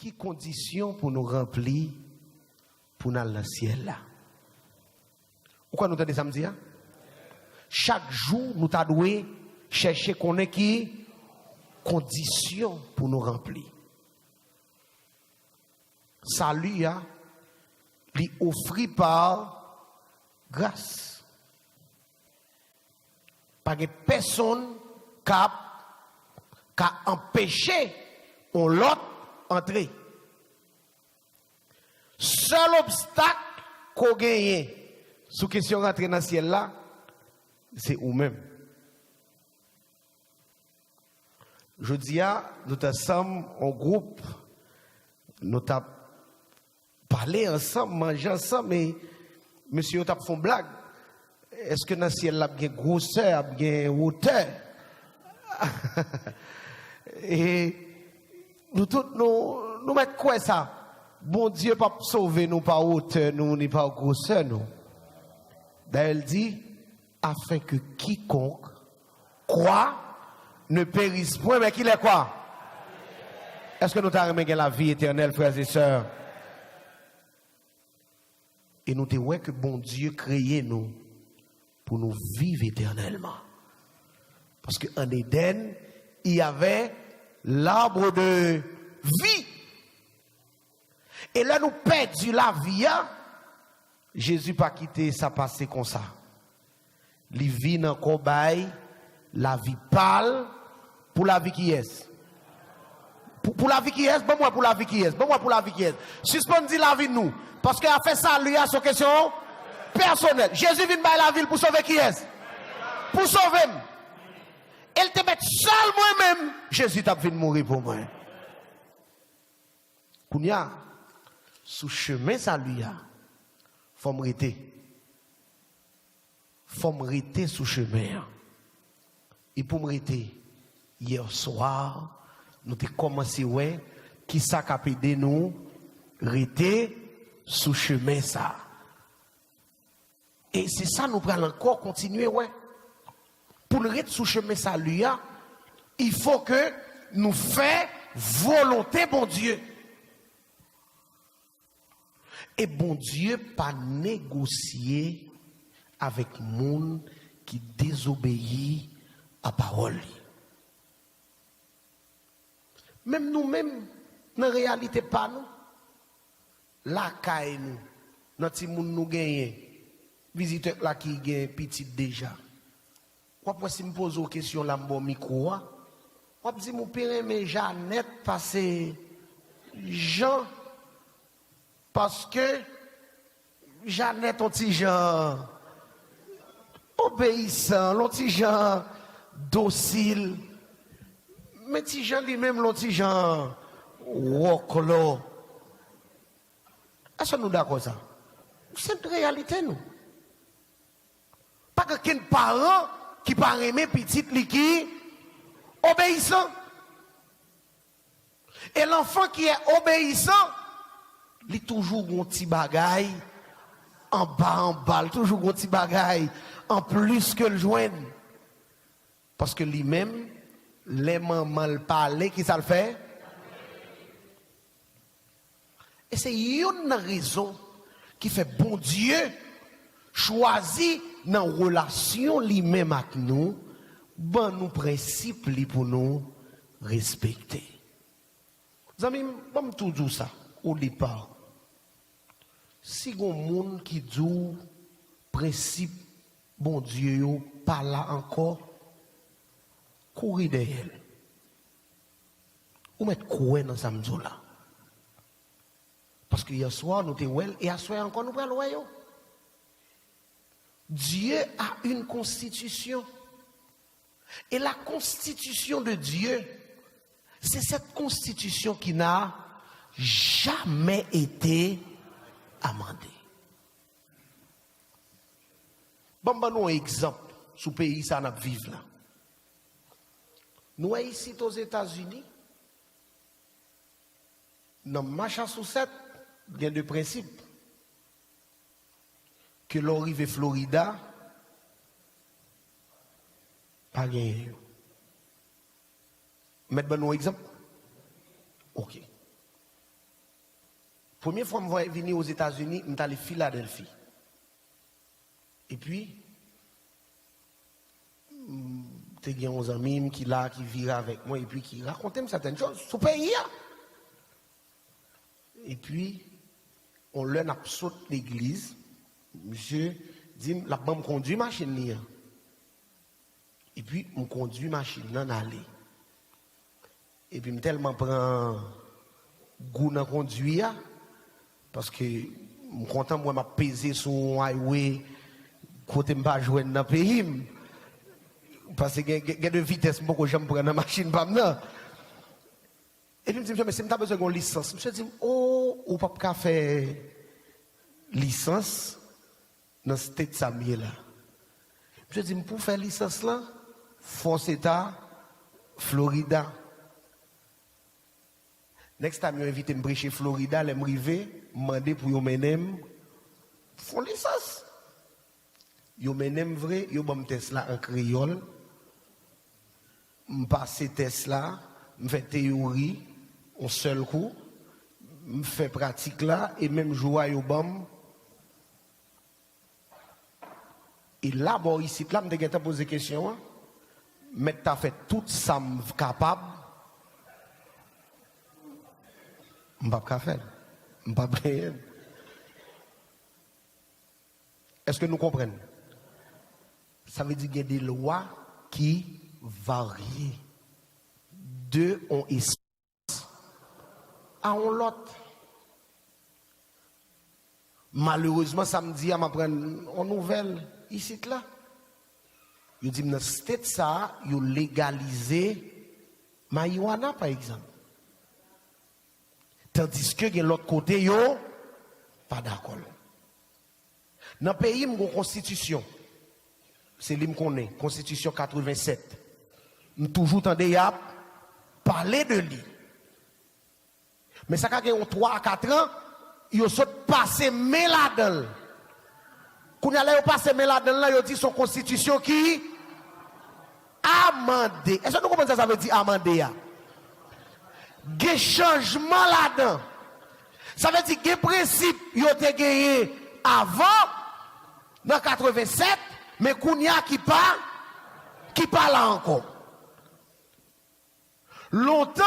qui condition pour nous remplir pour nous aller dans le ciel là. Pourquoi nous t'avons samedi? Chaque jour, nous t'avons chercher qu'on ait qui condition pour nous remplir. Salut, lui offrit par grâce. Pas de personne qui a empêché l'autre entrer. Seul obstacle qu'on gagne sous question rentrer dans le ciel là, c'est vous-même. Je dis nous sommes en groupe, nous avons parlé ensemble, mangé ensemble, mais monsieur a fait une blague. Est-ce que dans le ciel là, il y a une grosseur, il y a une hauteur? Et nous tous, nous mettons quoi ça? Bon Dieu pas sauver nous par hauteur, nous, ni par grosseur, nous. D'ailleurs, il dit, afin que quiconque croit ne périsse point, mais qu'il est quoi? Est-ce que nous avons remis la vie éternelle, frères et sœurs? Et nous avons que bon Dieu créé nous pour nous vivre éternellement. Parce qu'en Éden, il y avait l'arbre de vie. Et là, nous perdons la vie. Jésus pas quitté ça passer comme ça. Il vit dans le cobaye, la vie parle pour la vie qui est. Pour la vie qui est, bon moi pour la vie qui est, bon moi pour la vie qui est. Suspendez la vie de nous. Parce qu'il a fait ça, lui, à son question personnelle. Jésus vient de la ville pour sauver qui est? Pour sauver. Elle te met seul moi-même. Jésus t'a venu mourir pour moi. Kounia, sous chemin ça lui a, faut m'arrêter. Faut m'arrêter sous chemin. Et pour m'arrêter, hier soir, nous avons commencé, ouais, qui ça a aidé nous, arrêter sous chemin ça. Et c'est ça, nous allons encore continuer, ouais. Pour le sous chemin ça lui a, il faut que nous fassions volonté, bon Dieu. Et bon Dieu pas négocier avec monde qui désobéit à parole. Même nous-mêmes, dans la réalité, pas nous. La caille nous, notre monde nous gagne, visiteur là qui gagne petit déjà. Pourquoi si me pose une question là, mon micro, on dit mon père mais Jeannette passer Jean parce que Jeannette un petit Jean obéissant, l'autre petit Jean docile, mais petit Jean lui-même l'autre petit Jean woklo. Est-ce que nous d'accord ça? C'est une réalité nous. Pas qu'un parent qui pas aimer petit qui obéissant. Et l'enfant qui est obéissant, il est toujours un petit bagaille en bas, toujours un petit bagaille en plus que le joindre. Parce que lui-même, les mamans le parler, qui ça le fait? Et c'est une raison qui fait bon Dieu choisit dans la relation lui-même avec nous, bon nous principes pour nous respecter. Vous amis, bon tout dire ça au départ. Si on monde qui dit principe bon Dieu pas là encore, courir derrière. Ou mettre quoi dans ça là. Parce que hier soir, nous étions et hier soir encore nous prenons. Dieu a une constitution. Et la constitution de Dieu, c'est cette constitution qui n'a jamais été amendée. Bon, nous un exemple sous pays ça n'a vivre là. Nous ici aux États-Unis, dans Massachusetts, il y a deux principes. Que l'on arrive à Florida, pas rien. Mettez un exemple. Ok. Première fois que je suis venu aux États-Unis, je suis allé à Philadelphie. Et puis, j'ai 11 amis qui vivent avec moi et puis qui racontaient certaines choses sur le pays. Et puis, on leur a sauté l'église. Monsieur dit, la banque conduit machine. Et puis, on conduit machine dans l'allée. Et puis, je tellement prends goût dans conduire parce que je suis content de me peser sur un highway côté me pas jouer dans le pays. Parce que il y a de vitesse beaucoup j'aime prendre la machine pas maintenant. Et puis, je me dis, mais si je besoin d'une licence, je me dis, oh, ou pas faire licence dans ce state Samuel là. Je me dis, pour faire licence là, force État, Florida. Next time, ils invité me prêcher Florida, les m'rivé, demander pour yo menem font licence. Yo menem vrai, yo bam test là en créole. M'passe test là, m'fait théorie en seul coup, m'fait pratique là et même jouer yo bam. Et là bon ici là m'te gete poser question, mais t'as fait tout ça capable. M'pas faire. M'pas bien. Est-ce que nous comprenons? Ça veut dire qu'il y a des lois qui varient. Deux ont essence à l'autre. Malheureusement, samedi, à m'apprendre une nouvelle ici là. Il dit dans state ça, il légalisé marijuana par exemple. Tandis que de l'autre côté, yo pas d'accord. Dans le pays, il y a une constitution. C'est lui qu'on est, constitution 87. Nous toujours entendu parler de lui. Mais ça quand il y a 3 à 4 ans, il a passé méladel. Quand il a passé méladel là, il dit son constitution qui amendé. Est-ce que nous comprenons ça veut dire amendé? Des changements là-dedans. Ça veut dire que les principes ils ont été gagnés avant, dans 87, mais qu'il y a qui parle encore. Longtemps,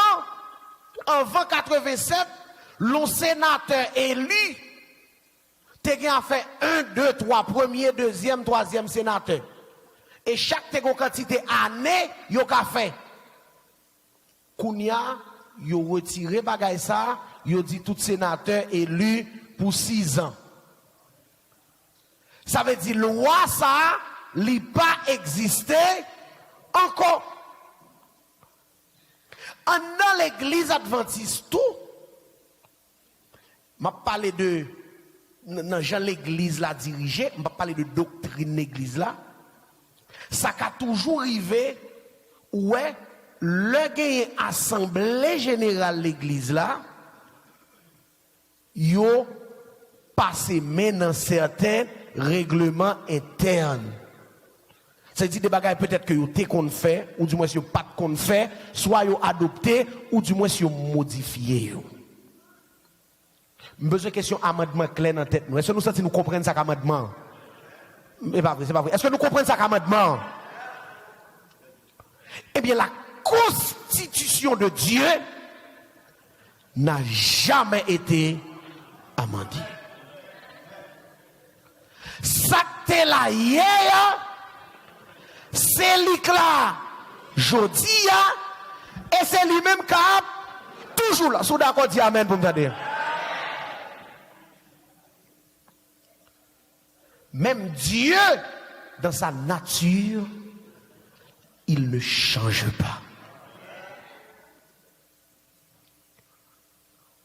avant 87, le sénateur élu, il a fait 1, 2, 3, premier, deuxième, troisième sénateur. Et chaque quantité année, il a fait. Kounia, yo retiré bagay ça, yo dit tout sénateur élu pour 6 ans. Ça veut dire loi ça, li pas existé encore. Dans l'église adventiste tout, m'a parlé de dans Jean l'église la dirigée, m'a parlé de doctrine l'église là. Ça a toujours arrivé ouais le gagne assemblée générale l'église là yo passé maintenant certains règlements internes. C'est-à-dire des bagages peut-être que yo te qu'on fait ou du moins si yo pas qu'on fait, soit yo adopté ou du moins si yo modifié yo. Besoin question amendement clair dans tête nous. Est-ce que nous sentons nous comprendre ça amendement? C'est pas vrai. Est-ce que nous comprenons ça amendement? Eh bien la constitution de Dieu n'a jamais été amendée. Ça t'est là hier, c'est lui là, jodi et c'est lui-même qui toujours là. Sous d'accord, dit amen pour me dire. Même Dieu, dans sa nature, il ne change pas.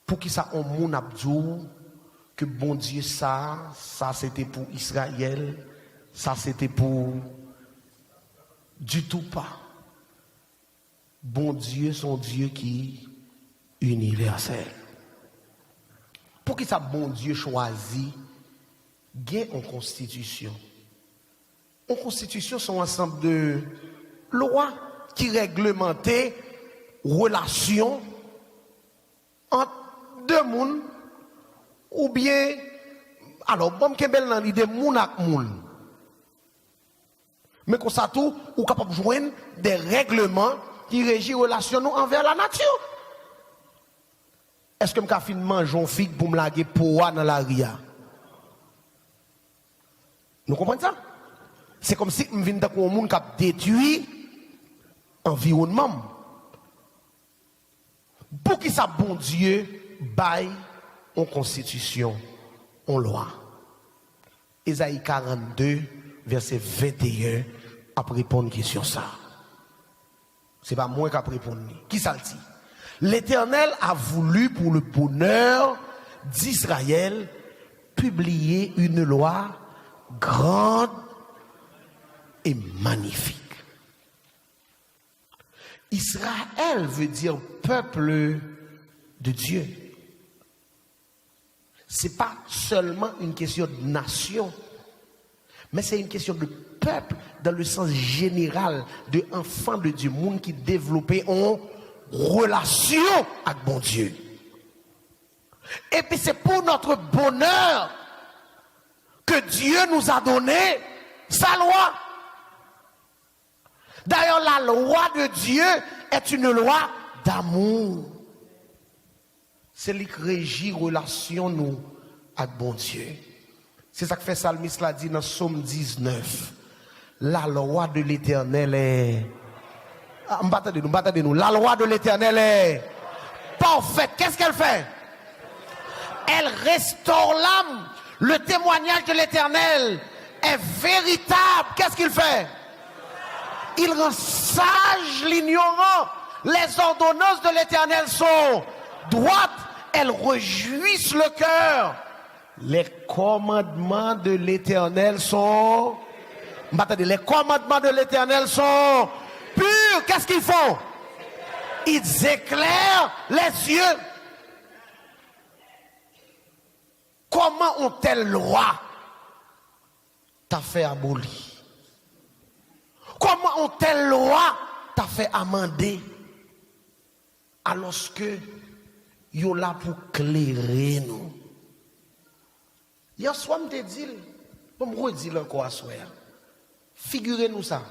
Pour qui ça on moun abdou que bon Dieu ça c'était pour Israël, ça c'était pour du tout pas. Bon Dieu son Dieu qui est universel. Pour qui ça bon Dieu choisit gain en constitution. En constitution sont un ensemble de lois qui réglementaient relations entre deux mondes ou bien, alors, bon, kembel dans l'idée, moun ak moun. Mais comme ça tout, ou capable de joindre des règlements qui régissent les relations nous envers la nature. Est-ce que je peux manger un fig pour me laguer pour dans la ria? Nous comprenons ça? C'est comme si je viens d'un monde qui a détruit l'environnement. Pour qui ça, bon Dieu, baille en constitution, en loi. Ésaïe 42, verset 21, a répondre à question ça. C'est pas moi qui a répondre. Qui ça le dit? L'Éternel a voulu pour le bonheur d'Israël publier une loi grande et magnifique. Israël veut dire peuple de Dieu. C'est pas seulement une question de nation, mais c'est une question de peuple dans le sens général de enfants de Dieu, monde qui développait en relation avec bon Dieu. Et puis c'est pour notre bonheur que Dieu nous a donné sa loi. D'ailleurs, la loi de Dieu est une loi d'amour. C'est lui qui régit relation nous avec bon Dieu. C'est ça que fait Salmiste l'a dit dans Psaume 19. La loi de l'Éternel est... La loi de l'Éternel est parfaite. Qu'est-ce qu'elle fait? Elle restaure l'âme. Le témoignage de l'Éternel est véritable. Qu'est-ce qu'il fait? Il rend sage l'ignorant. Les ordonnances de l'Éternel sont droites. Elles réjouissent le cœur. Les commandements de l'Éternel sont... Les commandements de l'Éternel sont purs. Qu'est-ce qu'ils font? Ils éclairent les yeux. Comment ont-elles loi t'a fait abolir? Comment ont-elles loi t'a fait amender? Alors que yo là pour clairer nous. Hier soir, je te dis, je me redis encore à soir. Figurez-nous ça.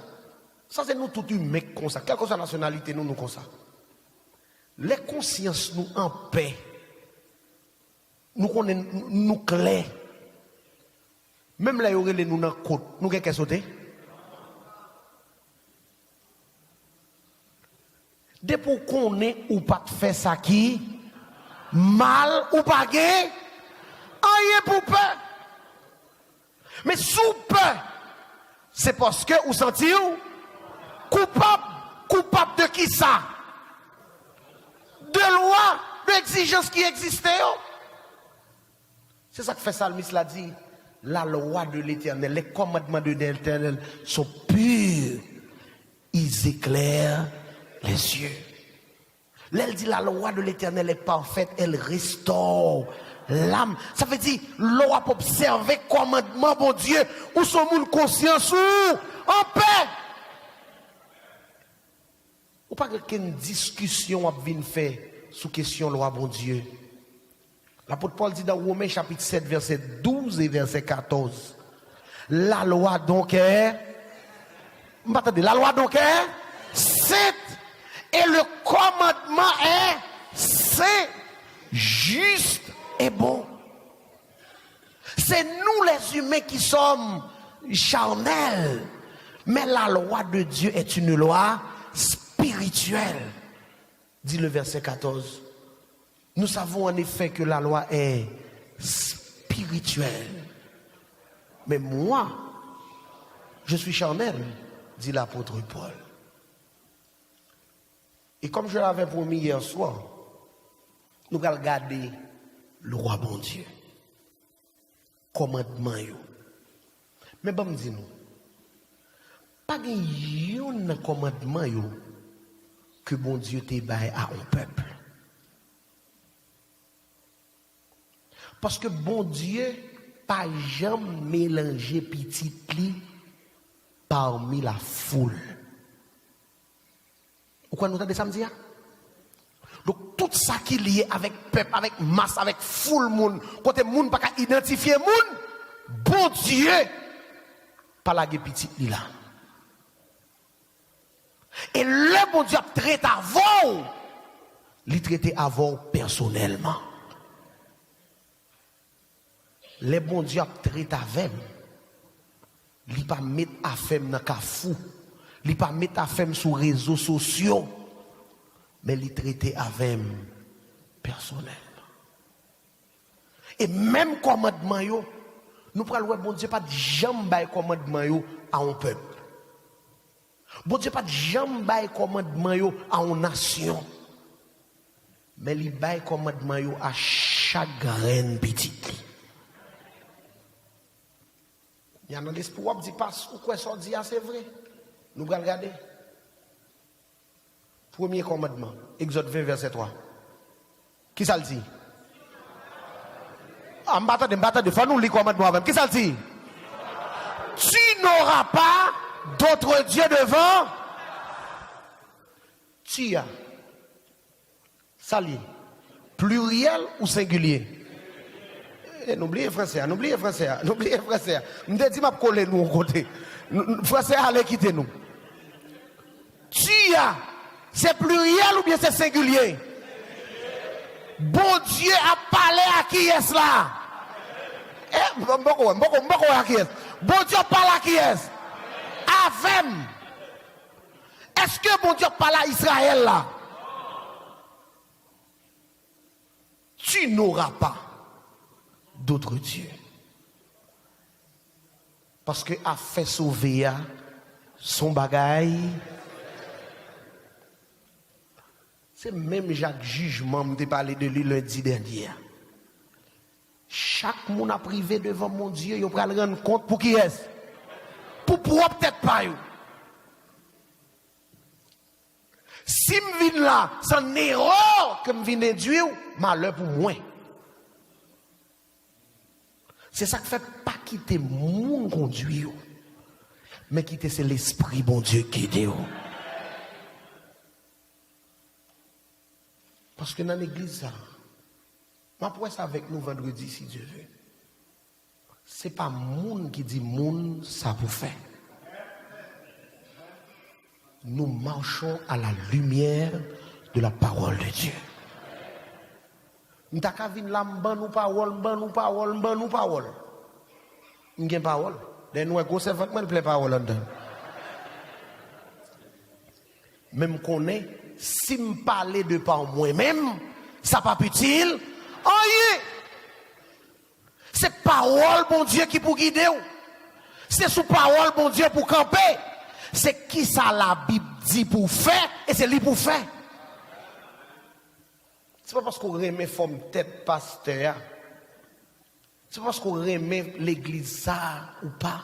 Ça, c'est nous tous humains comme ça. Quelle que soit la nationalité, nous comme ça. Les consciences nous en paix. Nous connaissons, nous clairs. Même là, il y aurait nous dans la côte. Nous qu'est-ce sauter? Depuis qu'on est ou pas de faire ça qui mal ou pas gay, rien pour peur. Mais sous peur, c'est parce que vous sentez coupable de qui ça? De loi, d'exigence qui existait. C'est ça que fait Salmiste l'a dit. La loi de l'Éternel, les commandements de l'Éternel sont purs. Ils éclairent les yeux. L'elle dit la loi de l'Éternel est parfaite, elle restaure l'âme. Ça veut dire, l'on a observé commandement, bon Dieu, où sont mon conscience, ou en paix. Ou pas qu'une discussion a bien fait sous question loi, bon Dieu. L'apôtre Paul dit dans Romains chapitre 7, verset 12 et verset 14. La loi donc est, la loi donc est sainte. Et le commandement est saint, juste et bon. C'est nous les humains qui sommes charnels. Mais la loi de Dieu est une loi spirituelle. Dit le verset 14. Nous savons en effet que la loi est spirituelle. Mais moi, je suis charnel, dit l'apôtre Paul. Et comme je l'avais promis hier soir, nous allons regarder le roi bon Dieu. Commandement. Mais bon, dis-nous, pas de commandement que bon Dieu te baille à un peuple. Parce que bon Dieu, pas jamais mélanger petit li parmi la foule. Pourquoi nous avons samedi? Donc tout tout ça qui est lié avec peuple, avec masse, avec foule monde, côté monde pas identifier monde, bon Dieu, pas la petit là. Et le bon Dieu a traité avant, il traité avant personnellement. Le bon Dieu a traité avec, il pas mettre à faire dans kafou, il pas mettre à faire sur les réseaux sociaux, mais il traité avec personnellement. Et même commandement yo, nous prenons le bon Dieu pas de jamais commandement yo à un peuple. Bon Dieu pas de jamais commandement yo à une nation. Mais il bail commandement yo à chaque graine petite. Il y a un espoir dit passe ou quoi ça dit c'est vrai. Nous allons regarder. Premier commandement, Exode 20 verset 3. Qui ça le dit? Ah, m'attendez, faut nous lire commandement avant. Qui ça le dit? Tu n'auras pas d'autres dieux devant. Tu as. Ça lit. Pluriel ou singulier? N'oubliez français, n'oubliez français. Nous te dit m'a coller nous au côté. Français allez quitter nous. Tu as. C'est pluriel ou bien c'est singulier? Bon Dieu a parlé à qui est-ce là? Bon Dieu parle à qui est-ce? Avec. Est-ce que bon Dieu parle à Israël là? Tu n'auras pas d'autres dieux. Parce que a fait sauver son bagaille. C'est même Jacques Jugement, je parlé de lui lundi dernier. Chaque monde a privé devant mon Dieu, il va rendre compte pour qui est-ce? Pour peut-être pas. Si je viens là, c'est une erreur que je viens d'induire, malheur pour moi. C'est ça qui fait pas quitter mon conduire, mais quitter c'est l'esprit bon Dieu qui dit. Parce que dans l'église, je vais ça avec nous vendredi si Dieu veut. Ce n'est pas monde qui dit monde, ça pour faire. Nous marchons à la lumière de la parole de Dieu. Nous avons vu là, nous parole. Nous avons parole. Nous avons servant, nous parole là-dedans. Même qu'on est, si je parle de par moi-même, ça pas utile. Oh, c'est parole, bon Dieu, qui pour guider. C'est sous parole, bon Dieu, pour camper. C'est qui ça la Bible dit pour faire, et c'est lui pour faire. C'est pas parce qu'on remet forme tête pasteur. C'est pas parce qu'on remet l'église ça ou pas.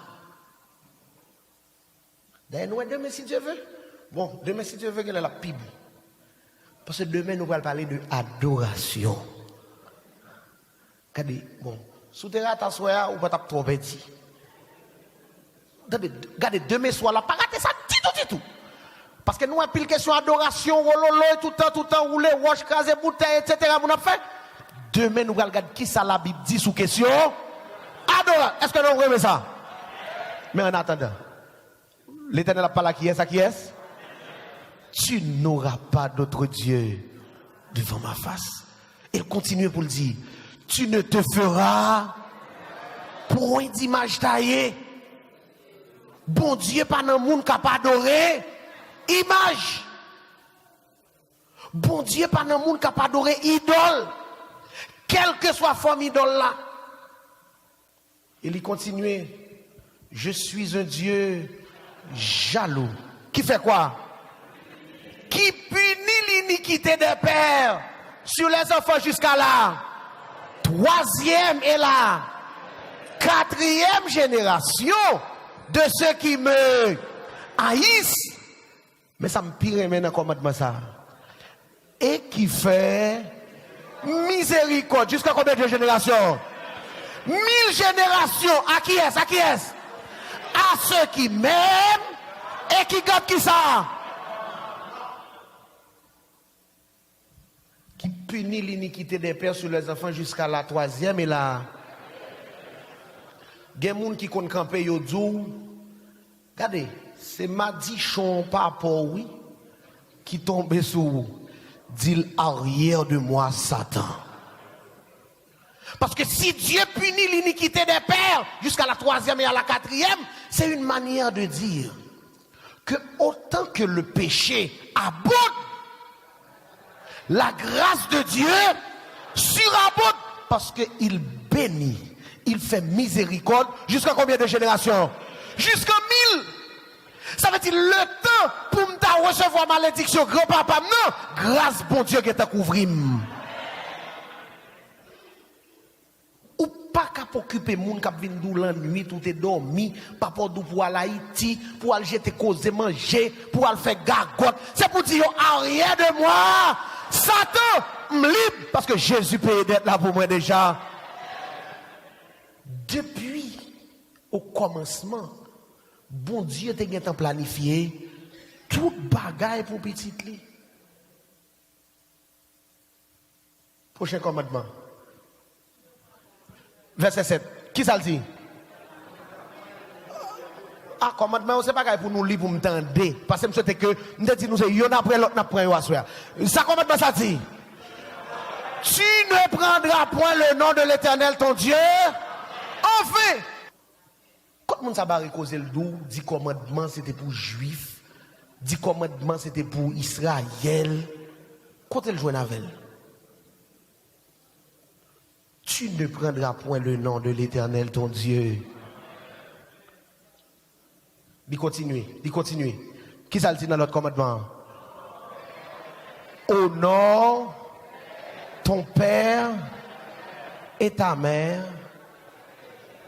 D'ailleurs, nous, demain, si Dieu veut. Bon, demain, si Dieu veut, quelle est la Bible? Parce que demain, nous allons parler de adoration. Regardez, bon, sous terre, ta soya, ou pas ta trop petit. Regardez, demain soir, là, pas rater ça, du tout. Parce que nous avons pile question adoration, tout le temps, rouler, wash, craser, bouteille, etc. Nous avons fait. Demain, nous allons regarder qui ça la Bible dit sous question. Adoration. Est-ce que nous remet ça? Mais en attendant, l'Éternel a parlé à qui est-ce? À qui est-ce? Tu n'auras pas d'autre Dieu devant ma face. Il continue pour le dire. Tu ne te feras point d'image taillée. Bon Dieu, pas dans le monde capable d'adorer image. Bon Dieu, pas dans le monde capable d'adorer idole. Quelle que soit la forme idole là. Il y continue. Je suis un Dieu jaloux. Qui fait quoi? Qui punit l'iniquité des pères sur les enfants jusqu'à là. Troisième et là. Quatrième génération de ceux qui me haïssent. Mais ça me pire maintenant commandement ça. Et qui fait miséricorde jusqu'à combien de générations? 1000 générations. À qui est-ce? À qui est-ce? À ceux qui m'aiment et qui gardent qui ça? Qui punit l'iniquité des pères sur les enfants jusqu'à la 3e et la... Il y a des gens qui ont campé, ils disent, regardez, c'est Madichon, papa, oui, qui tombe sur vous. Dit arrière de moi, Satan. Parce que si Dieu punit l'iniquité des pères jusqu'à la 3e et à la 4e, c'est une manière de dire que autant que le péché abonde, la grâce de Dieu surabonde parce qu'il bénit, il fait miséricorde jusqu'à combien de générations? Jusqu'à 1000. Ça veut dire le temps pour me recevoir malédiction, grand-papa, non, grâce bon Dieu qui t'a couvert. Ou pas qu'à occuper moun qui vient d'où la nuit, tout est dormi, pas pour pour aller à Haïti, pour aller jeter cause manger, pour aller faire gagotte. C'est pour dire, arrière de moi, Satan, me libre, parce que Jésus peut être là pour moi déjà. Depuis au commencement, bon Dieu t'a planifié tout bagaille pour petit li. Prochain commandement. Verset 7. Qui ça le dit? Ah, commandement, c'est pas pour nous lire, pour m'entendre. Parce que je souhaite que nous dit nous, y'en après l'autre, n'a pris au soir. Ça commandement, ça dit? Tu ne prendras point le nom de l'Éternel, ton Dieu. Enfin! Quand on s'est causé le dos, dit commandement, c'était pour Juifs. Dit commandement, c'était pour Israël. Quand elle joue avec elle? Tu ne prendras point le nom de l'Éternel, ton Dieu. Il continue. Qui ça le dit dans notre commandement? Honore ton père et ta mère,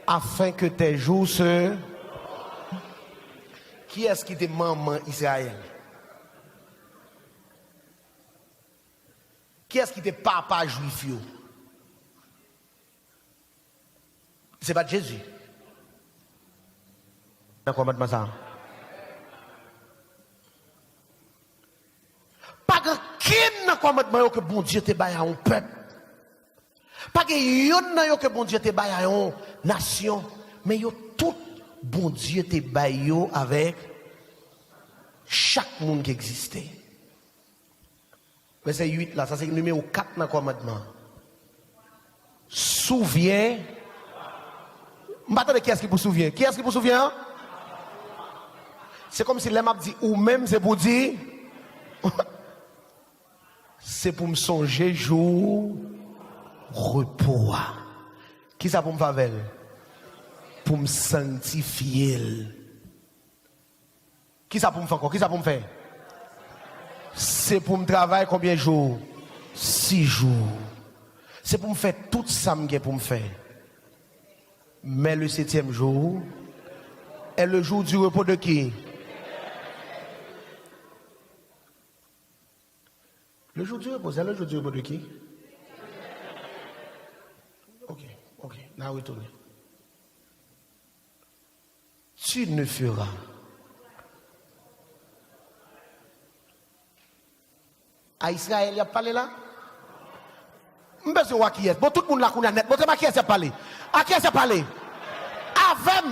afin que tes jours se... Qui est-ce qui était maman Israël? Qui est-ce qui était papa juif? C'est pas Jésus. D'accord, maintenant ça. Pas qu'un commandement que bon Dieu te baille à un peuple. Pas que bon Dieu te baille à une nation. Mais tout bon Dieu te baille avec chaque monde qui existait. Verset 8 là, ça c'est le numéro 4 dans le commandement. Souviens. M'attendez, qui est-ce qui vous souvient? Qui est-ce qui vous souvient? C'est comme si les m'a dit, ou même c'est pour dire, c'est pour me songer jour, repos. Qui ça pour me faire? Pour me sanctifier. Qui ça pour me faire? Qui ça pour me faire? C'est pour me travailler combien de jours? 6 jours. C'est pour me faire tout ça pour me faire. Mais le 7e jour est le jour du repos de qui? Le jour du repos, c'est le jour du repos de qui? Ok, là retourne. Tu ne feras à Israël, il y a parlé là? Je ne sais pas qui est. Bon, tout le monde là qu'on a net. Bon, qui est-ce qui a parlé? À qui est-ce qui a parlé? Avec.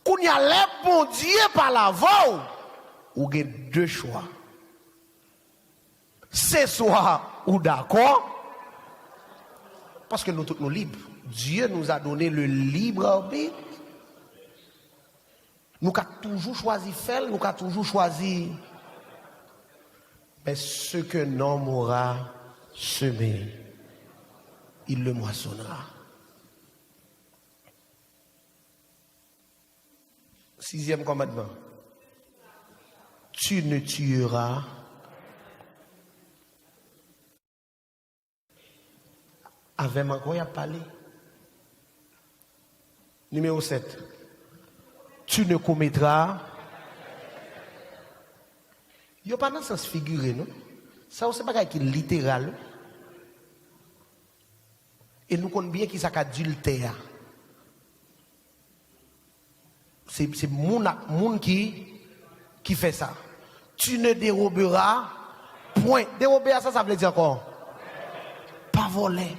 Qu'on y a l'air bon Dieu par la voix. Ou il y a 2 choix. C'est soit ou d'accord. Parce que nous tous nous libres. Dieu nous a donné le libre arbitre. Nous avons toujours choisi faire, nous avons toujours choisi. Mais ce que l'homme aura semé, il le moissonnera. 6e commandement. Tu ne tueras avec moi, il a parlé. Numéro 7. Tu ne commettras. Il n'y a pas dans le sens figuré, non? Ça, c'est pas qui est littéral. Et nous connaissons bien qui c'est qu'adultère. C'est moun qui fait ça. Tu ne déroberas point. Dérober, ça veut dire quoi? Pas voler.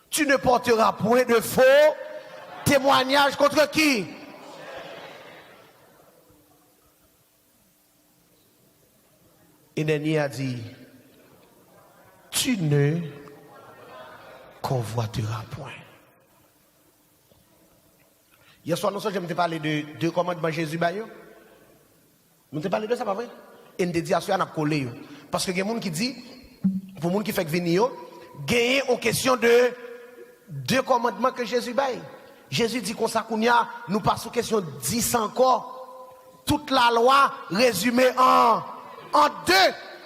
Tu ne porteras point de faux témoignages contre qui? Et Néni a dit, tu ne convoiteras point. Hier soir, nous sommes parlé de deux commandements Jésus Bayo. Nous avons parlé de ça, pas vrai? Et nous avons dit à ceux qui ont collé. Parce que il y a des gens qui disent, pour les gens qui font venir, gagner en question de deux commandements que Jésus baille. Jésus dit qu'on s'accounia, nous passons question 10 encore. Toute la loi résumée en deux.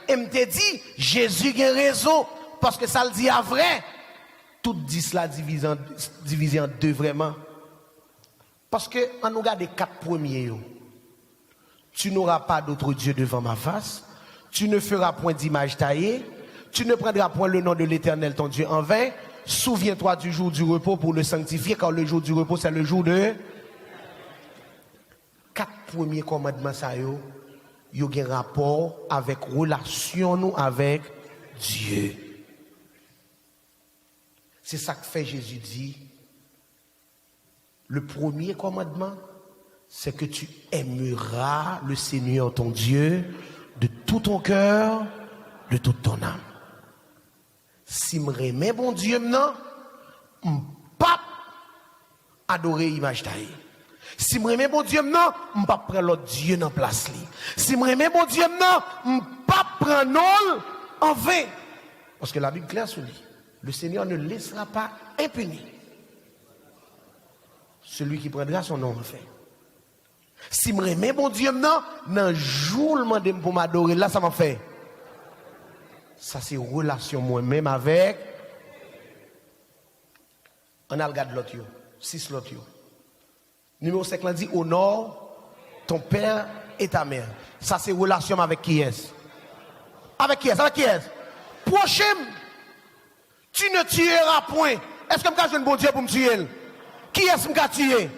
Et me dit, Jésus a raison. Parce que ça le dit à vrai. Tout 10 là divisé en deux vraiment. Parce que, on nous regarde les 4 premiers. Tu n'auras pas d'autre Dieu devant ma face. Tu ne feras point d'image taillée. Tu ne prendras point le nom de l'Éternel ton Dieu en vain. Souviens-toi du jour du repos pour le sanctifier, car le jour du repos, c'est le jour de 4 premiers commandements, ça y a un rapport avec relation nous avec Dieu. C'est ça que fait Jésus dit. Le premier commandement, c'est que tu aimeras le Seigneur ton Dieu de tout ton cœur, de toute ton âme. Si je remets bon Dieu maintenant, je ne pas adorer l'image taillée. Si je remets bon Dieu maintenant, je ne pas prendre l'autre Dieu dans la place. Si je remets bon Dieu maintenant, je ne pas prendre non en vain. Parce que la Bible claire sur lui. Le Seigneur ne laissera pas impuni celui qui prendra son nom en vain. Si je remets bon Dieu maintenant, dans le jour où je pour m'adorer, là ça m'a fait. Ça c'est relation moi-même avec. On a regardé l'autre, 6 l'autre. Numéro 5 dit honore ton père et ta mère. Ça c'est relation avec qui est-ce? Avec qui est-ce? Avec qui est-ce? Prochain, tu ne tueras point. Est-ce que je suis un bon Dieu pour me tuer? Qui est-ce que je vais tuer?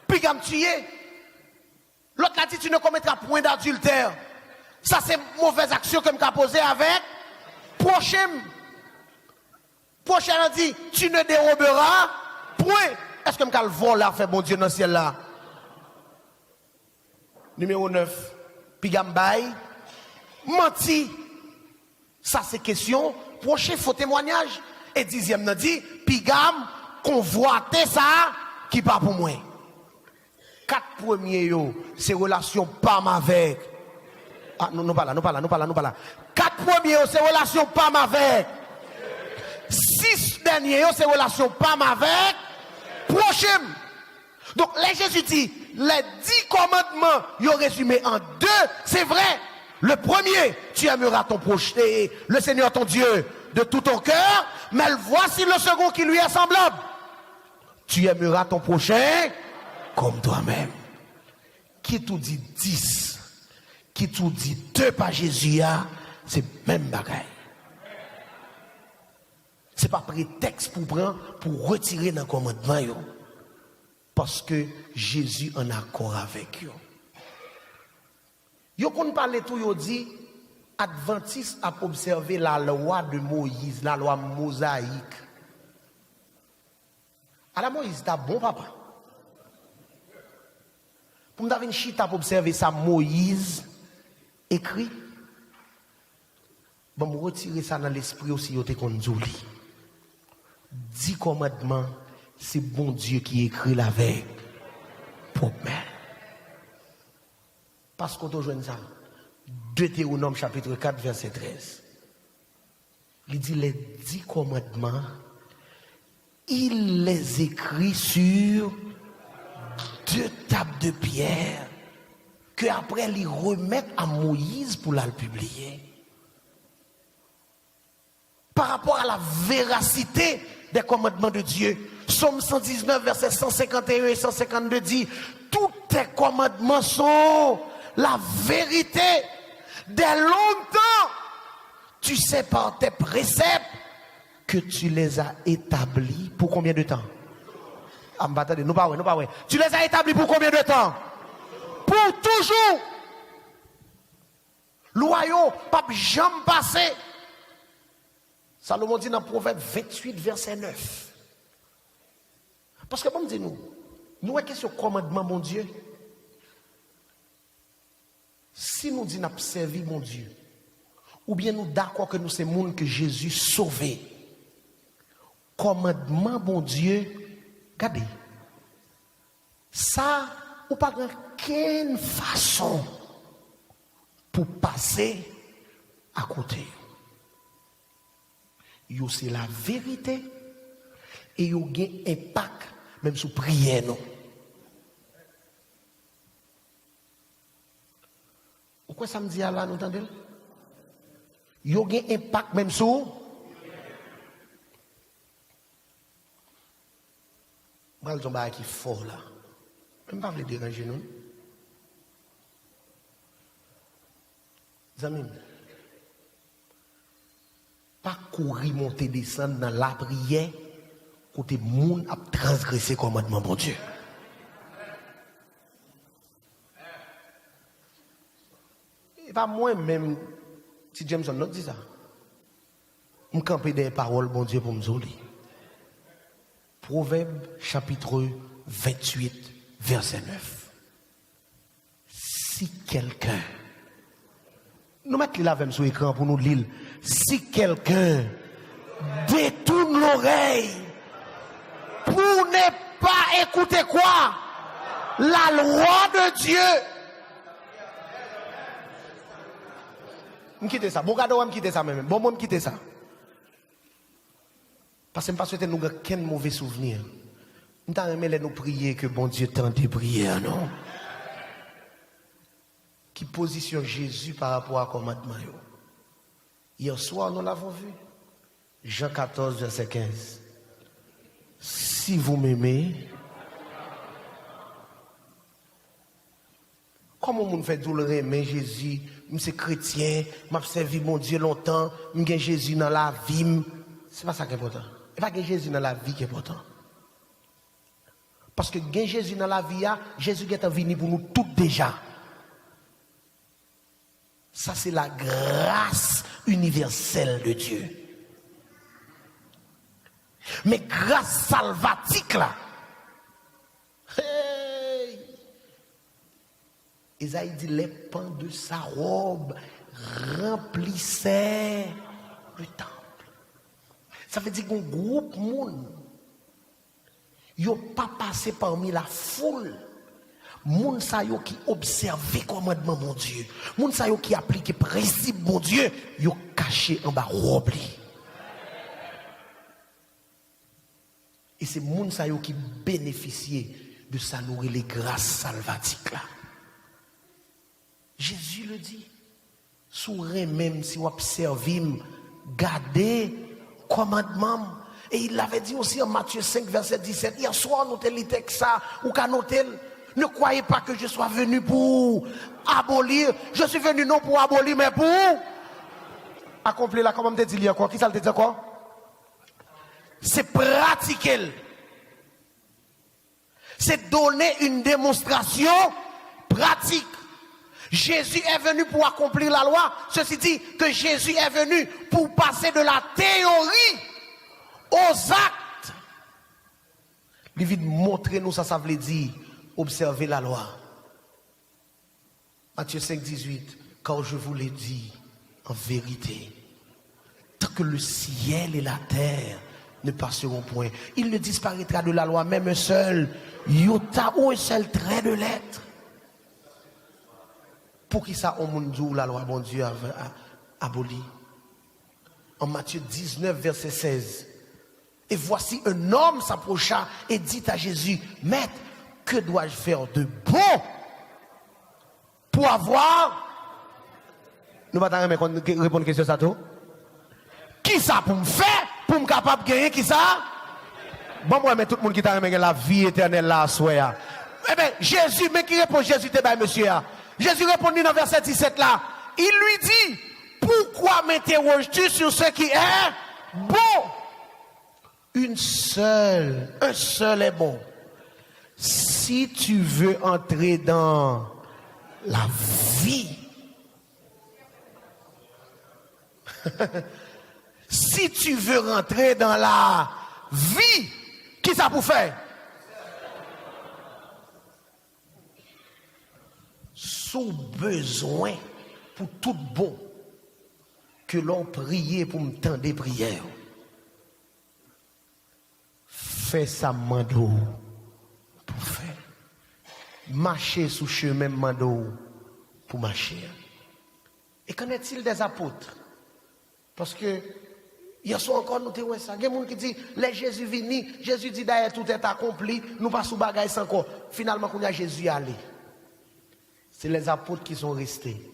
Puis je vais me tuer. L'autre a dit tu ne commettras point d'adultère. Ça c'est mauvaise action que je vais poser avec. Prochain a dit tu ne déroberas point. Est-ce que je vais le voler à faire bon Dieu dans le ciel là? Numéro 9. Pigambay. Menti. Ça c'est question. Prochain faux témoignage. Et 10e n'a dit Pigam convoiter ça qui pas pour moi. 4 premiers c'est relation pas avec. Ah non pas là. 4 premiers c'est relation pas avec. 6 derniers c'est relation pas avec. Prochain. Donc les Jésus dit les 10 commandements ils ont résumé en 2, c'est vrai. Le premier, tu aimeras ton prochain, le Seigneur ton Dieu de tout ton cœur, mais voici le second qui lui est semblable. Tu aimeras ton prochain comme toi-même. Qui tout dit 10, qui tout dit 2 par Jésus, c'est même bagaille. C'est pas prétexte pour prendre, pour retirer dans le commandement, parce que Jésus en accord avec eux. Yo qu'on parle tout, yo dit, Adventiste a observé la loi de Moïse, la loi mosaïque. À la Moïse, t'as bon papa. Pour m'avoir une chita pour observer ça, Moïse écrit. Bon, me retirer ça dans l'esprit aussi, yo te konzouli. 10 commandements, c'est bon Dieu qui écrit la veille. Propre main. Parce qu'on te joint ça. Deutéronome chapitre 4, verset 13. Il dit les 10 commandements, il les écrit sur 2 tables de pierre que après il remet à Moïse pour la le publier. Par rapport à la véracité des commandements de Dieu. Psaume 119, verset 151 et 152 dit, tous tes commandements sont la vérité. Dès longtemps, tu sais par tes préceptes que tu les as établis pour combien de temps? Ah, attendez, nous pas. Tu les as établis pour combien de temps? Pour toujours. Loyaux, pas jamais passé. Salomon dit dans Proverbe 28, verset 9. Parce que, bon, dis-nous, nous avons question commandement, mon Dieu. Si nous disons nous servi mon Dieu, ou bien nous d'accord que nous sommes monde que Jésus sauvé, commandement, mon Dieu, regardez, ça, ou pas de quelle façon pour passer à côté. Yo c'est la vérité et yo gain impact même sous prière non. Pourquoi ça me dit là nous entendez? Yo gain impact même sous mal tomba qui fort là. Même pas veut déranger nous. Amis, pas courir, monter, descendre dans la prière, côté moun a transgressé commandement bon Dieu. Et pas moi-même, si Jameson not dit ça, je campe des paroles bon Dieu pour me zouler. Proverbe chapitre 28, verset 9. Si quelqu'un, nous mettons là même sur l'écran pour nous lire. Si quelqu'un détourne l'oreille pour ne pas écouter quoi? La loi de Dieu. Je quitte ça. Bon, gardez, je quitte ça même. Bon, moi, je quitte ça. Parce que je ne souhaite nous aucun mauvais souvenir. Nous t'aimerais nous prier que bon Dieu tente des prières, non? Qui positionne Jésus par rapport à commandement. Hier soir, nous l'avons vu. Jean 14, verset 15. Si vous m'aimez, comment vous fait douloureux aimer Jésus? Je suis chrétien, je servi mon Dieu longtemps, je suis Jésus dans la vie. C'est pas ça qui est important. Ce n'est pas Jésus dans la vie qui est important. Parce que Jésus dans la vie, Jésus est venu pour nous toutes déjà. Ça, c'est la grâce universelle de Dieu. Mais grâce salvatique, là, hey, Isaïe dit, les pans de sa robe remplissaient le temple. Ça veut dire qu'un groupe monde, ils n'ont pas passé parmi la foule. Moun sa yo qui observe commandement mon Dieu, moun sa yo qui applique principe mon Dieu, yo caché en bas robe. Et c'est moun sa yo qui bénéficiait de sa nourrir les grâces salvatiques là. Jésus le dit. Sourez même si vous observez, gardez commandement. Et il l'avait dit aussi en Matthieu 5 verset 17. Hier soir nous te lit ça ou qu'a noté. Ne croyez pas que je sois venu pour abolir. Je suis venu non pour abolir, mais pour accomplir la commande de dit encore. Qui ça te dit quoi? C'est pratiquer. C'est donner une démonstration pratique. Jésus est venu pour accomplir la loi. Ceci dit que Jésus est venu pour passer de la théorie aux actes. Il veut montrer nous ça veut dire observer la loi. Matthieu 5, 18. Car je vous l'ai dit en vérité, tant que le ciel et la terre ne passeront point, il ne disparaîtra de la loi même un seul iota ou un seul trait de lettre. Pour qui ça on dit la loi bon Dieu a aboli? En Matthieu 19 verset 16. Et voici un homme s'approcha et dit à Jésus, Maître, que dois-je faire de bon pour avoir? Nous ne allons pas répondre à la question ça tout. Qui ça pour me faire pour me capable de gagner qui ça? Bon moi mais tout le monde qui t'a remis la vie éternelle là soir. Eh bien Jésus mais qui répond Jésus te bail monsieur là. Jésus répondit dans verset 17 là. Il lui dit pourquoi m'interroges-tu sur ce qui est bon? Un seul est bon. Si tu veux entrer dans la vie, Si tu veux rentrer dans la vie, qui ça pour faire? Sous besoin pour tout bon que l'on prie pour me tendre des prières. Fais ça mando pour faire. Marcher sous chemin mando pour marcher. Et qu'en est-il des apôtres? Parce que hier soir encore nous avons ça. Il y a des gens qui disent, les Jésus vini, Jésus dit d'ailleurs tout est accompli, nous pas sous bagaille sans encore. Finalement, quand il y a Jésus allé. C'est les apôtres qui sont restés.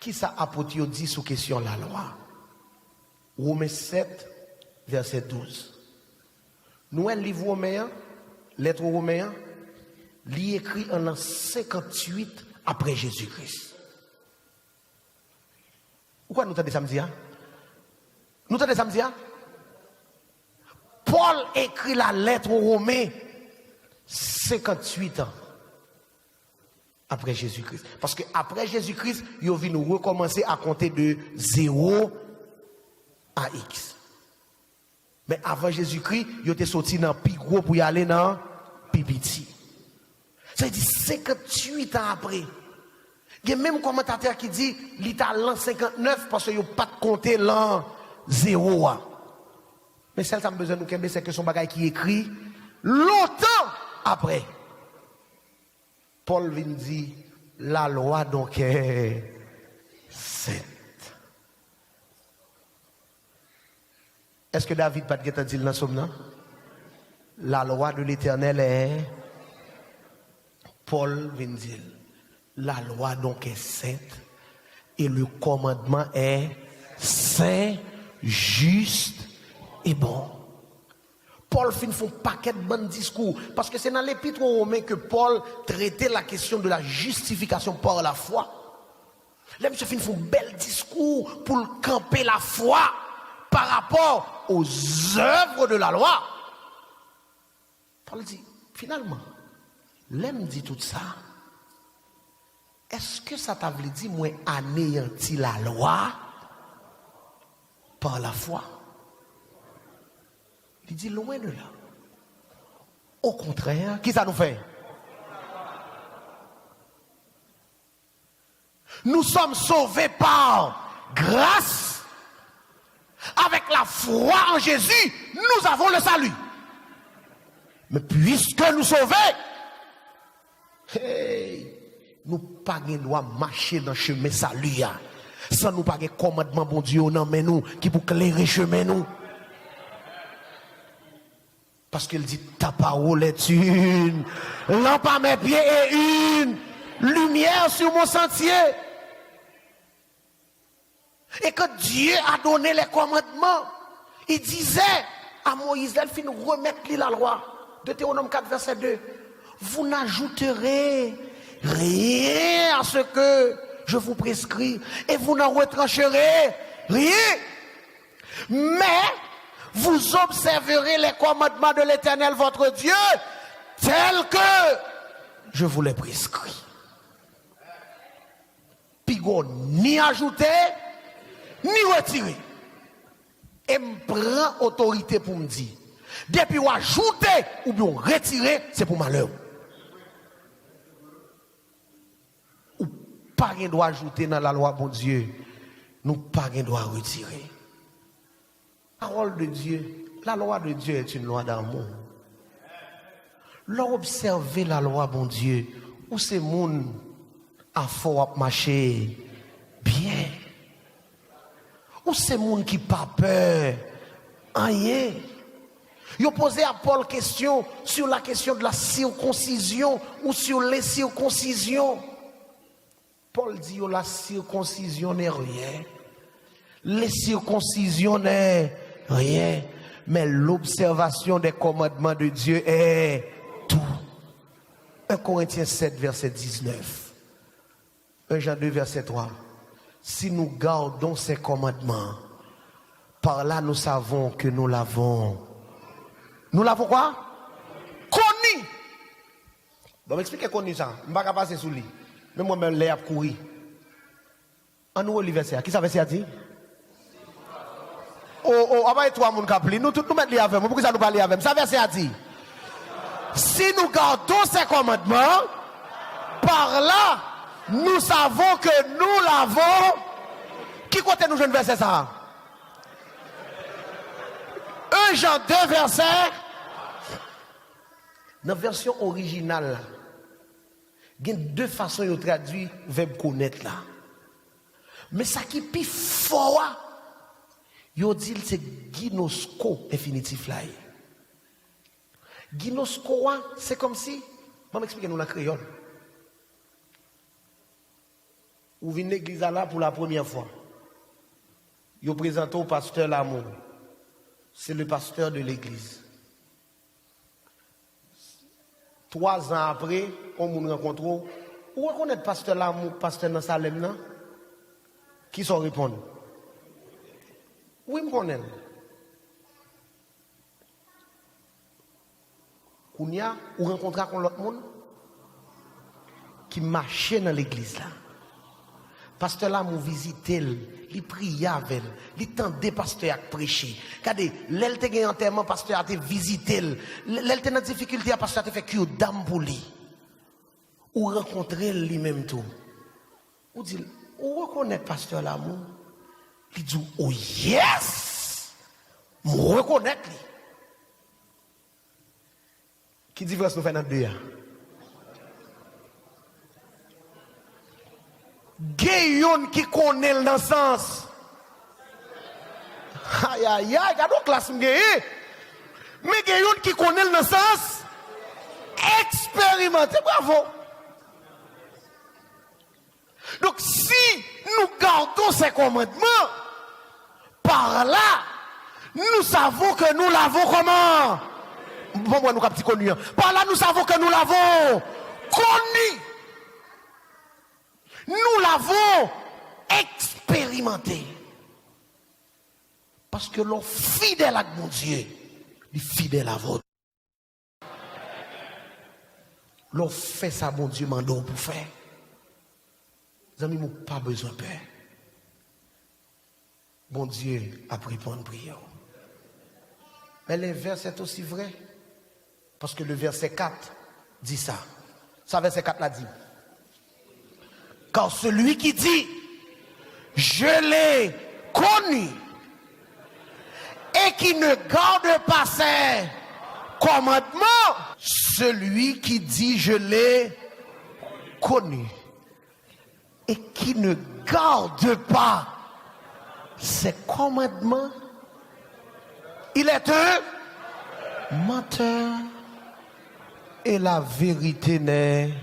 Qui ça apôtre dit sous question la loi? Romains 7, verset 12. Nous, un livre romain, lettre aux Romains, il écrit en l'an 58 après Jésus-Christ. Pourquoi nous t'avons samedi? Nous t'avons samedi? Paul écrit la lettre aux Romains 58 ans après Jésus-Christ. Parce que après Jésus-Christ, il a vu nous recommencer à compter de 0 à X. Mais avant Jésus-Christ, il était sorti dans plus gros pour y aller dans plus petit. Ça veut dire 58 ans après. Il y a même un commentateur qui dit qu'il est à l'an 59 parce qu'il n'y a pas de compter l'an 0. Mais celle qui a besoin de nous, c'est que son bagage qui est écrit longtemps après. Paul vient dire la loi donc est sainte. Est-ce que David pas de dit dans somme? La loi de l'Éternel est. Paul vient dire la loi donc est sainte et le commandement est saint, juste et bon. Paul fait un paquet de bons discours. Parce que c'est dans l'épître aux Romains que Paul traitait la question de la justification par la foi. Là, monsieur fait un bel discours pour camper la foi par rapport aux œuvres de la loi. Paul dit, finalement, l'aime dit tout ça. Est-ce que ça t'a voulu dire, moi, anéanti la loi par la foi? Il dit loin de là. Au contraire, qui ça nous fait? Nous sommes sauvés par grâce. Avec la foi en Jésus, nous avons le salut. Mais puisque nous sauvés, nous pas droit marcher dans le chemin salut. Sans nous pas commandement bon Dieu non mais nous qui pour éclairer chemin nous. Parce qu'il dit, ta parole est une lampe à mes pieds et une lumière sur mon sentier. Et que Dieu a donné les commandements, il disait à Moïse, il fit nous remettre la loi. Deutéronome 4, verset 2. Vous n'ajouterez rien à ce que je vous prescris et vous n'en retrancherez rien. Mais vous observerez les commandements de l'Éternel votre Dieu tels que je vous les prescris. Pigon ni ajouter ni retirer. Et me prend autorité pour me dire depuis ou ajouter ou bien retirer, c'est pour malheur. Ou pas rien doit ajouter dans la loi bon Dieu, nous pas rien doit retirer. Parole de Dieu, la loi de Dieu est une loi d'amour. L'observer la loi, bon Dieu, où c'est moun à fort marcher bien. Où c'est moun qui pas peur, rien. Il a posé à Paul question sur la question de la circoncision ou sur les circoncisions. Paul dit que la circoncision n'est rien. Les circoncisions n'est rien. Mais l'observation des commandements de Dieu est tout. 1 Corinthiens 7, verset 19. 1 Jean 2, verset 3. Si nous gardons ces commandements, par là nous savons que nous l'avons. Nous l'avons quoi? Connu. Donc m'expliquez connu ça. Je ne vais pas passer sous lui. Mais moi-même, l'air courir. En nous, le verset. Qui ça veut dire? on va être trois moun kapli. Nous tous nous mettre li avec moi. Pourquoi ça nous parler avec moi? Ça verset a dit. Si nous gardons ces commandements, par là, nous savons que nous l'avons. Qui côté nous jeunes verset ça? 1 Jean 2 verset. Dans la version originale, il y a deux façons de traduire le verbe connaître là. Mais ça qui est plus fort, il dit c'est ginosko infinitif là. Ginosko, c'est comme si, je vais m'expliquer nous la créole. Vous venez l'église là pour la première fois. Vous présentez au pasteur l'amour. C'est le pasteur de l'église. 3 ans après, on nous rencontre. Où reconnaît le pasteur l'amour, pasteur dans Salem là? Qui sont répondre? Oui, je connais. Kounia, ou rencontrer avec l'autre monde qui marchait dans l'église là. Pasteur là m'a visité, il priait avec elle, il tendait pasteur à prêcher. Regardez, l'elle te gagne enterrement, pasteur a te visité, l'elle te dans difficulté, pasteur a te fait cure d'âme pour lui. Ou rencontrer lui-même tout. Ou dit, ou reconnaît pasteur l'amour. Il dit, oh yes! Je reconnais lui. Qui différence nous fait dans deux? Gayon qui connaît dans le sens. Aïe aïe aïe, regarde la classe m'gaye. Mais gayon qui connaît dans le sens. Expérimenté, bravo. Donc si nous gardons ces commandements, par là, nous savons que nous l'avons comment? Bon, moi, nous avons petit connu. Par là, nous savons que nous l'avons connu. Nous l'avons expérimenté. Parce que l'on fidèle à mon Dieu, il est fidèle à votre. L'on fait ça, mon Dieu, mandon pour faire. Les amis, nous n'avons pas besoin de peur. Bon Dieu a pris pour une prière. Mais l'inverse est aussi vrai. Parce que le verset 4 dit ça. Ça, verset 4 l'a dit. Car celui qui dit, je l'ai connu, et qui ne garde pas ses commandements, celui qui dit, je l'ai connu, et qui ne garde pas ses commandements, il est un menteur, et la vérité n'est.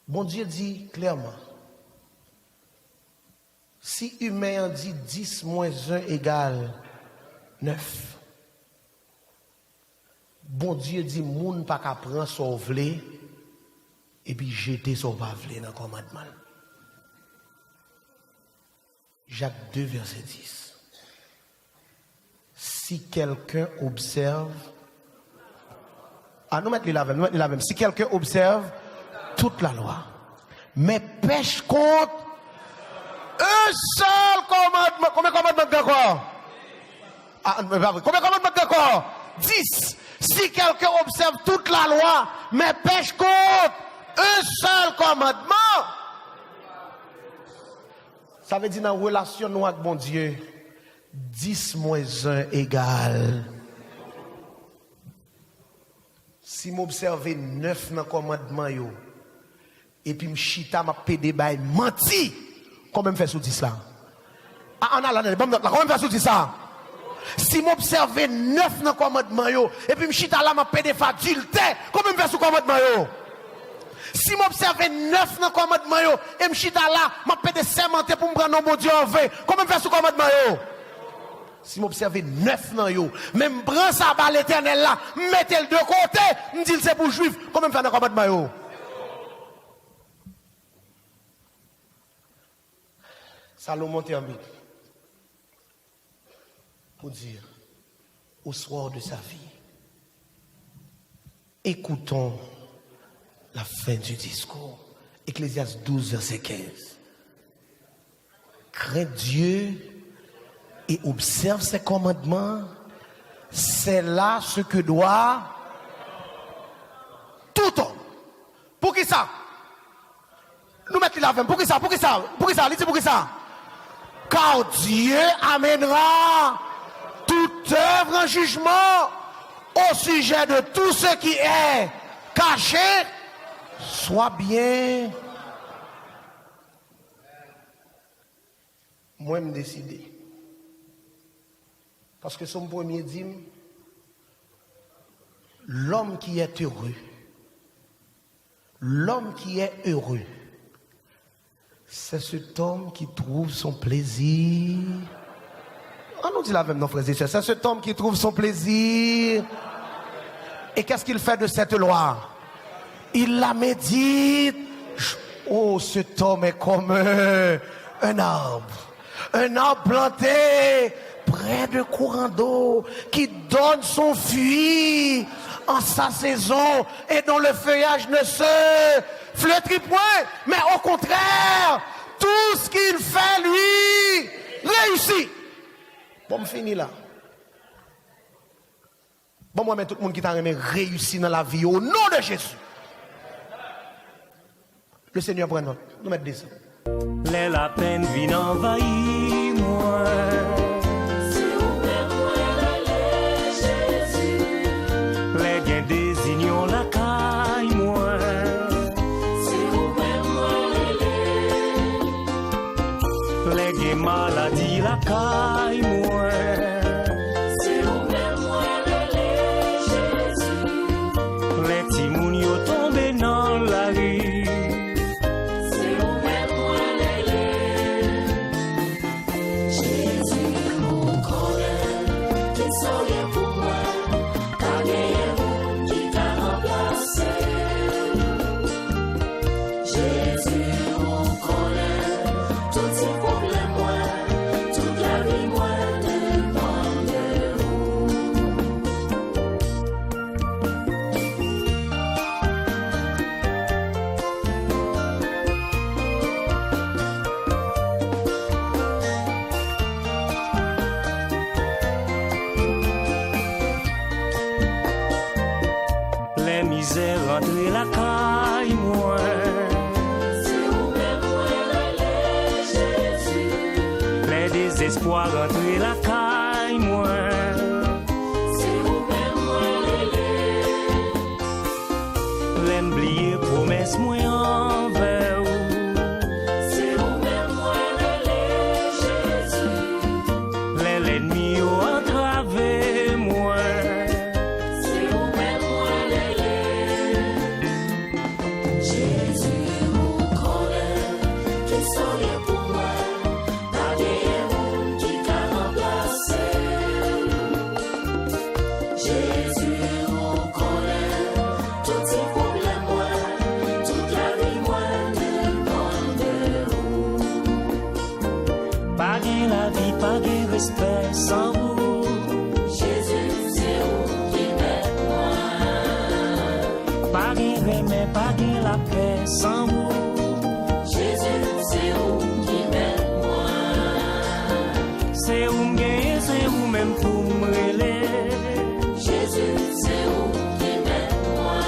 Bon Dieu dit clairement, si humain dit 10 moins 1 égale 9, bon Dieu dit, moun pas qu'à prendre son vlé, et puis jeter son pas vlé dans le commandement. Jacques 2, verset 10. Si quelqu'un observe, nous mettons la même, si quelqu'un observe toute la loi, mais pêche contre un seul commandement. Combien de commandements d'accord? Combien de commandements d'accord? 10. Si quelqu'un observe toute la loi, mais pêche contre un seul commandement, ça veut dire dans la relation avec bon Dieu, 10 moins 1 égale. Si m'observe 9 dans le commandement, et puis m'chita m'a pédé bay menti, comment me fait sous 10 là? Comment me fait sous 10 ça? Si m'observe 9 dans le commandement, et puis m'chita là m'a pédé fadulté, comment me fait sous commandement? Si m'observe 9 dans le commandement, et m'chita là m'a pédé sermenté pour me prendre mon Dieu en vain, comment me fait sous commandement? Si m'observe 9 dans yo, même prend ça par l'éternel là, mettez le de côté, me dit c'est pour juif, comment me fait dans le commandement yo? Salomon termine pour dire au soir de sa vie, écoutons la fin du discours. Ecclésiaste 12, verset 15. Crains Dieu et observe ses commandements, c'est là ce que doit tout homme. Pour qui ça? Nous mettons la pour qui ça? Pour qui ça? Pour qui ça? Pour qui ça? Car Dieu amènera toute œuvre en jugement au sujet de tout ce qui est caché, soit bien. Moi, je me décide. Parce que son premier dit, l'homme qui est heureux, c'est cet homme qui trouve son plaisir. On nous dit la même, non, frères et sœurs. C'est cet homme qui trouve son plaisir. Et qu'est-ce qu'il fait de cette loi? Il la médite. Oh, cet homme est comme un arbre. Un arbre planté près de courant d'eau qui donne son fruit en sa saison et dont le feuillage ne se flétrit point, mais au contraire, tout ce qu'il fait, lui, réussit. Bon, je finis là. Bon, moi, mais tout le monde qui t'a réussi dans la vie au nom de Jésus. Le Seigneur prend note. Nous mettons des. La peine vient envahir moi. Si vous m'aimez, Jésus. Les gains désignons la caille moi. Si vous m'aimez, Les gains maladie la caille moi. si vous m'aimez, Jésus. Les timoun yo tombé dans la rue. Si vous m'aimez, Jésus, mon collègue, qui soyez pour moi, car vous qui t'a remplacé. Jésus, mon collègue, tout ces problèmes, moi, toute la vie, moi, dépend de vous. Les misères rentrent la caille moi. Si vous m'aimez, Jésus. Les désespoirs rentrent la caille moi. Si vous m'aimez, Les m'blier promesses moi envers vous. si vous m'aimez, Jésus. L'ennemi yo entravé moi. Si vous m'aimez, Jésus, mon collègue, qui soyez pour moi, pas de qui t'a remplacé. Jésus, mon collègue, tous ces problèmes, moi, toute la vie, moi, dépend de vous. Pas gain la vie, pas gain respect sans vous. Jésus, c'est vous qui m'aide, moi. Pas gain remède, pas gain la paix sans vous. Jésus, c'est vous qui m'aide, moi. C'est où m'gagne, c'est où même pour m'rêler. Jésus, c'est vous qui m'aide, moi.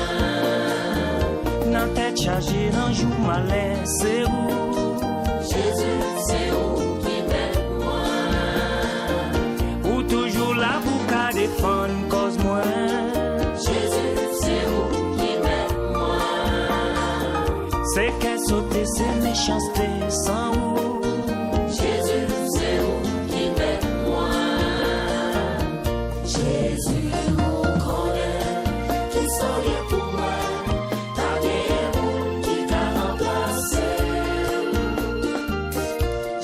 Nan tête chargée, nan jour malais, c'est où. Jésus, c'est vous qui m'aide, moi. Ou toujours là pour qu'à défendre cause moi. Jésus, c'est vous qui m'aide, moi. C'est qu'elle sauter, c'est méchanceté sans vous. Jésus, c'est vous qui m'aide, moi. Jésus, mon collègue, qui soyez pour moi, t'as des qui t'a remplacé.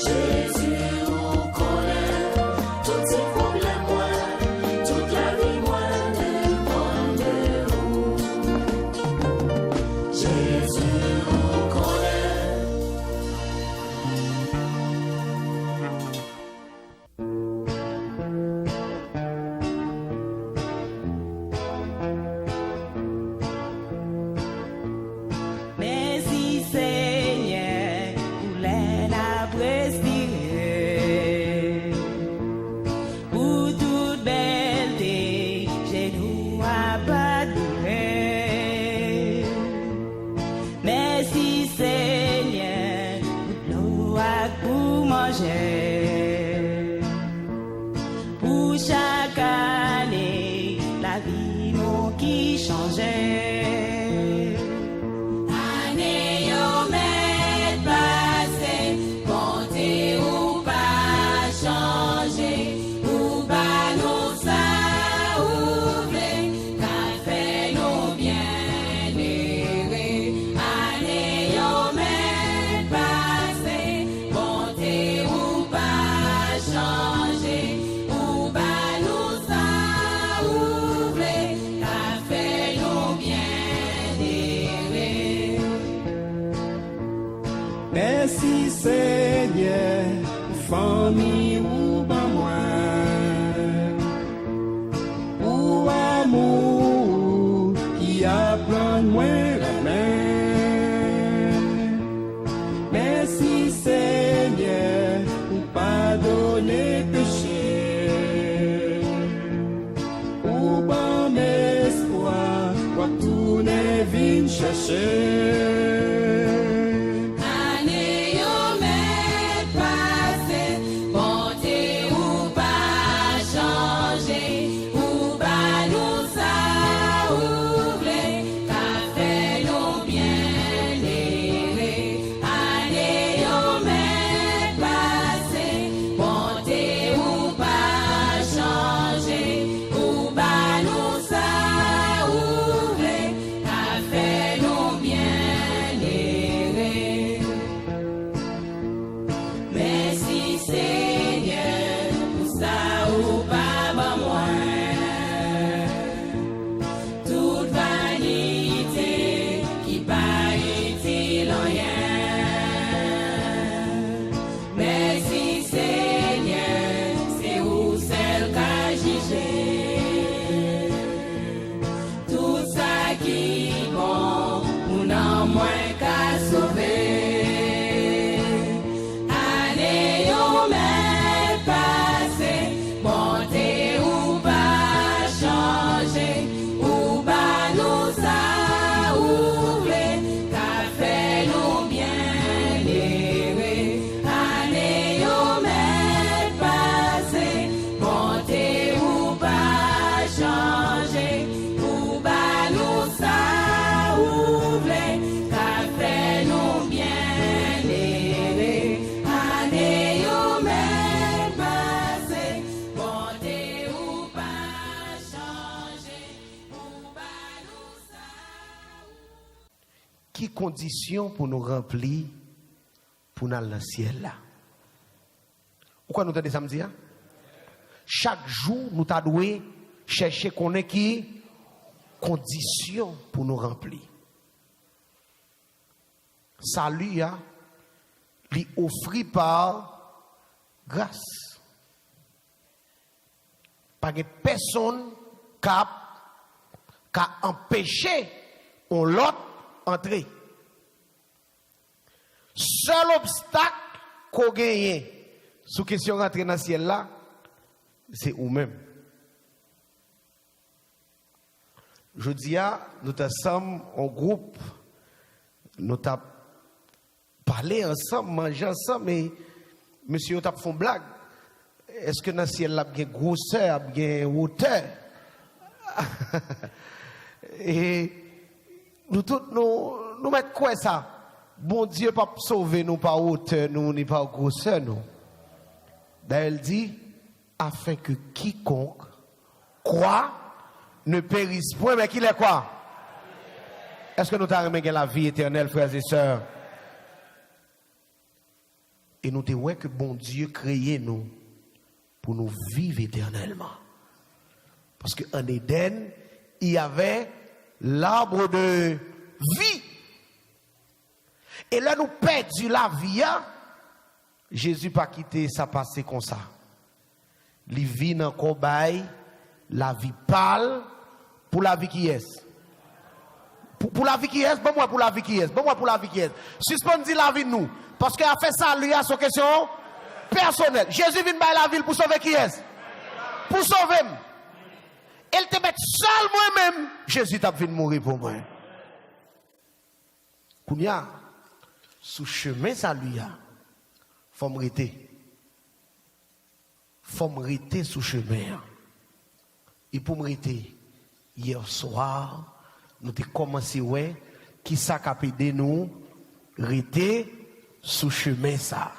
Jésus, mon collègue, tous ces problèmes, moi, toute la vie, moi, dépend de vous. Jésus, mon collègue, changeait. Pour chaque année, la vie nous qui changeait. Année yo met passé, compter ou pas changer, ou pas nous ça ouvrir, qu'a fait nous bien errer. Année yo met passé, compter ou pas changer, ou pas nous ça ouvrir, qu'a fait nous bien errer. Merci Seigneur, famille ou pas moi, ou amour qui apprend moins la main. Merci Seigneur, pour pardonner péché, ou bon espoir, pour tourner vine chercher. Année yo met passé, compter ou pas changer, ou pas nous ça ouvrir, qu'a fait nous bien errer. Année yo met passé, compter ou pas changer, ou pas nous ça ouvrir, qu'a fait nous bien errer. Merci Seigneur, pour ça ou pas ben moi. Toute vanité qui pas utile en rien. Merci Seigneur, c'est où celle qu'a jugé. Tout ça qui bon, ou non moins qu'à sauver. Année yo met passé, compter ou pas changer, ou pas nous ça ouvrir, qu'a fait nous bien errer. Année yo met passé, compter ou pas changer, ou pas nous ça ouvrir, qu'a fait nous bien errer. Année yo met passé, compter ou pas changer, ou pas nous ça. Qui condition pour nous remplir pour nous aller dans le ciel là? Pourquoi nous entendons samedi? Chaque jour, nous devons chercher qu'on ait qui condition pour nous remplir. Salut, lui offrit par grâce. Pas de personne qui a empêché l'autre entrer. Seul obstacle qu'on gagne sous question rentrer dans le ciel là, c'est vous-même. Je dis nous sommes en groupe, nous avons parlé ensemble, mangé ensemble, mais monsieur, vous avez fait une blague. Est-ce que dans le ciel là, il y a une grosseur, il y a une hauteur? Et nous tous, nous mettons quoi ça? Bon Dieu, pas sauver nous par hauteur, nous, ni par grosseur, nous. D'ailleurs, il dit, afin que quiconque croit ne périsse point, mais qu'il est quoi? Est-ce que nous avons remis la vie éternelle, frères et sœurs? Et nous devons que bon Dieu créé nous pour nous vivre éternellement. Parce qu'en Éden, il y avait l'arbre de vie. Et là, nous perdons la vie. Jésus pas quitté ça passer comme ça. Il vit dans le cobaye, la vie parle pour la vie qui est. Pour la vie qui est, bon moi pour la vie qui est, bon moi pour la vie qui est. Suspendez la vie de nous. Parce qu'il a fait ça, lui, à son question personnelle. Jésus vient de la ville pour sauver qui est? Pour sauver. Elle te met seul moi-même. Jésus t'a venu mourir pour moi. Kounia, sous chemin ça lui a, faut m'arrêter. faut me rester sous chemin. Et pour me rester, hier soir, nous avons commencé ouais qui ça qui a aidé nous rester sous chemin ça.